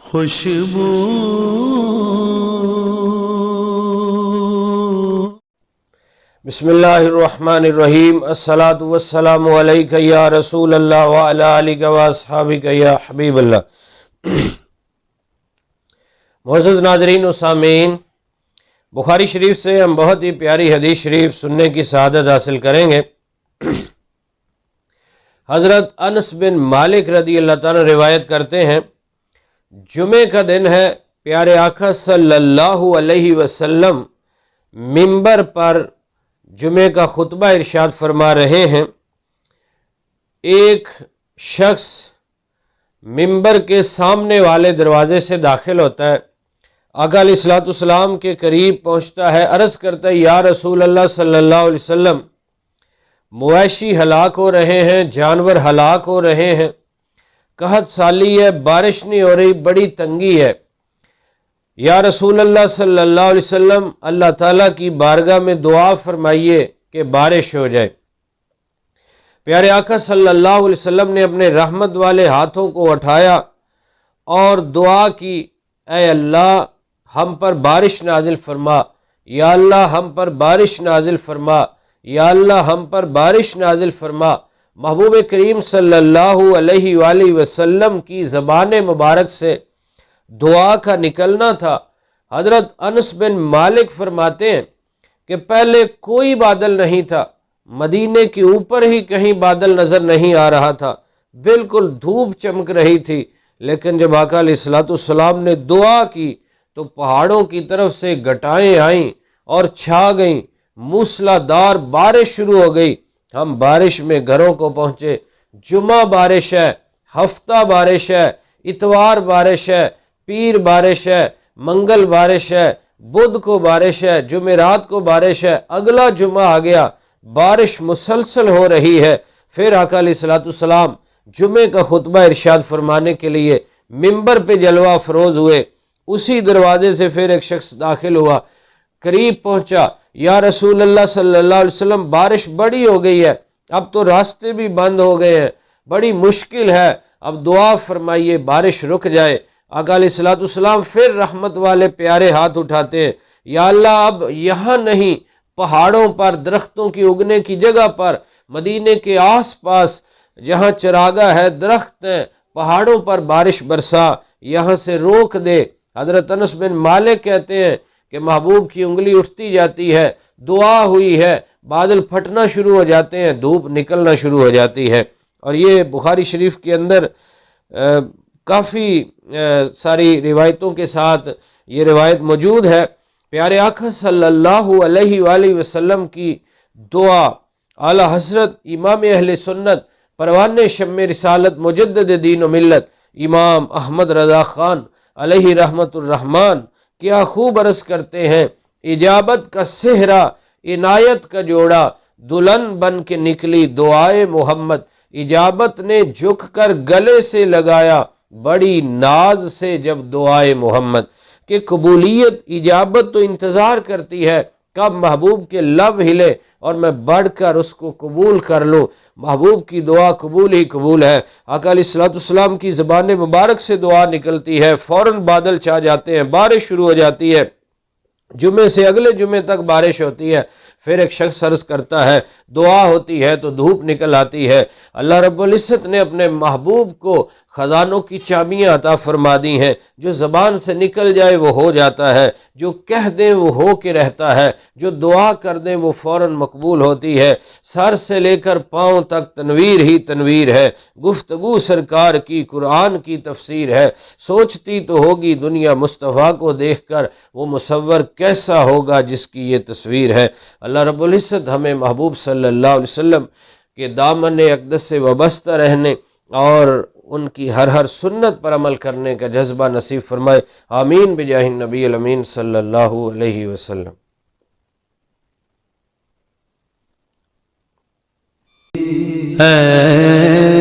خوشبو بسم اللہ الرحمن الرحیم الصلاۃ والسلام علیک یا رسول اللہ وعلی آلک و اصحابک یا حبیب اللہ۔ معزز ناظرین و سامعین، بخاری شریف سے ہم بہت ہی پیاری حدیث شریف سننے کی سعادت حاصل کریں گے۔ حضرت انس بن مالک رضی اللہ تعالیٰ روایت کرتے ہیں، جمعے کا دن ہے، پیارے آقا صلی اللہ علیہ وسلم منبر پر جمعے کا خطبہ ارشاد فرما رہے ہیں۔ ایک شخص منبر کے سامنے والے دروازے سے داخل ہوتا ہے، آقا علیہ الصلوۃ والسلام کے قریب پہنچتا ہے، عرض کرتا ہے یا رسول اللہ صلی اللہ علیہ وسلم، مویشی ہلاک ہو رہے ہیں، جانور ہلاک ہو رہے ہیں، قحط سالی ہے، بارش نہیں ہو رہی، بڑی تنگی ہے، یا رسول اللہ صلی اللہ علیہ وسلم اللہ تعالیٰ کی بارگاہ میں دعا فرمائیے کہ بارش ہو جائے۔ پیارے آقا صلی اللہ علیہ وسلم نے اپنے رحمت والے ہاتھوں کو اٹھایا اور دعا کی، اے اللہ ہم پر بارش نازل فرما، یا اللہ ہم پر بارش نازل فرما، یا اللہ ہم پر بارش نازل فرما۔ محبوب کریم صلی اللہ علیہ وآلہ وسلم کی زبان مبارک سے دعا کا نکلنا تھا۔ حضرت انس بن مالک فرماتے ہیں کہ پہلے کوئی بادل نہیں تھا، مدینے کے اوپر ہی کہیں بادل نظر نہیں آ رہا تھا، بالکل دھوپ چمک رہی تھی، لیکن جب آقا علیہ الصلوۃ والسلام نے دعا کی تو پہاڑوں کی طرف سے گٹائیں آئیں اور چھا گئیں، موسلا دار بارش شروع ہو گئی۔ ہم بارش میں گھروں کو پہنچے، جمعہ بارش ہے، ہفتہ بارش ہے، اتوار بارش ہے، پیر بارش ہے، منگل بارش ہے، بدھ کو بارش ہے، جمعرات کو بارش ہے، اگلا جمعہ آ گیا، بارش مسلسل ہو رہی ہے۔ پھر آقا علیہ الصلوۃ والسلام جمعے کا خطبہ ارشاد فرمانے کے لیے منبر پہ جلوہ افروز ہوئے۔ اسی دروازے سے پھر ایک شخص داخل ہوا، قریب پہنچا، یا رسول اللہ صلی اللہ علیہ وسلم بارش بڑی ہو گئی ہے، اب تو راستے بھی بند ہو گئے ہیں، بڑی مشکل ہے، اب دعا فرمائیے بارش رک جائے۔ آقا علیہ الصلوۃ والسلام پھر رحمت والے پیارے ہاتھ اٹھاتے ہیں، یا اللہ اب یہاں نہیں، پہاڑوں پر، درختوں کی اگنے کی جگہ پر، مدینے کے آس پاس جہاں چراگاہ ہے، درخت ہیں، پہاڑوں پر بارش برسا، یہاں سے روک دے۔ حضرت انس بن مالک کہتے ہیں کہ محبوب کی انگلی اٹھتی جاتی ہے، دعا ہوئی ہے، بادل پھٹنا شروع ہو جاتے ہیں، دھوپ نکلنا شروع ہو جاتی ہے۔ اور یہ بخاری شریف کے اندر کافی ساری روایتوں کے ساتھ یہ روایت موجود ہے۔ پیارے آقا صلی اللہ علیہ وآلہ وسلم کی دعا، اعلی حضرت امام اہل سنت، پروان شمع رسالت، مجدد دین و ملت، امام احمد رضا خان علیہ رحمت الرحمن کیا خوب عرض کرتے ہیں، اجابت کا صحرا، عنایت کا جوڑا، دلہن بن کے نکلی دعائے محمد، اجابت نے جھک کر گلے سے لگایا بڑی ناز سے جب دعائے محمد۔ کہ قبولیت، اجابت تو انتظار کرتی ہے کب محبوب کے لب ہلے اور میں بڑھ کر اس کو قبول کر لوں۔ محبوب کی دعا قبول ہی قبول ہے۔ آقا علیہ الصلوۃ والسلام کی زبان مبارک سے دعا نکلتی ہے، فوراً بادل چھا جاتے ہیں، بارش شروع ہو جاتی ہے، جمعے سے اگلے جمعے تک بارش ہوتی ہے۔ پھر ایک شخص عرض کرتا ہے، دعا ہوتی ہے تو دھوپ نکل آتی ہے۔ اللہ رب العزت نے اپنے محبوب کو خزانوں کی چابیاں عطا فرما دی ہیں، جو زبان سے نکل جائے وہ ہو جاتا ہے، جو کہہ دیں وہ ہو کے رہتا ہے، جو دعا کر دیں وہ فوراً مقبول ہوتی ہے۔ سر سے لے کر پاؤں تک تنویر ہی تنویر ہے، گفتگو سرکار کی قرآن کی تفسیر ہے، سوچتی تو ہوگی دنیا مصطفیٰ کو دیکھ کر وہ مصور کیسا ہوگا جس کی یہ تصویر ہے۔ اللہ رب العزت ہمیں محبوب صلی اللہ علیہ وسلم کے دامن اقدس سے وابستہ رہنے اور ان کی ہر سنت پر عمل کرنے کا جذبہ نصیب فرمائے، آمین بجاہ النبی الامین صلی اللہ علیہ وسلم۔ اے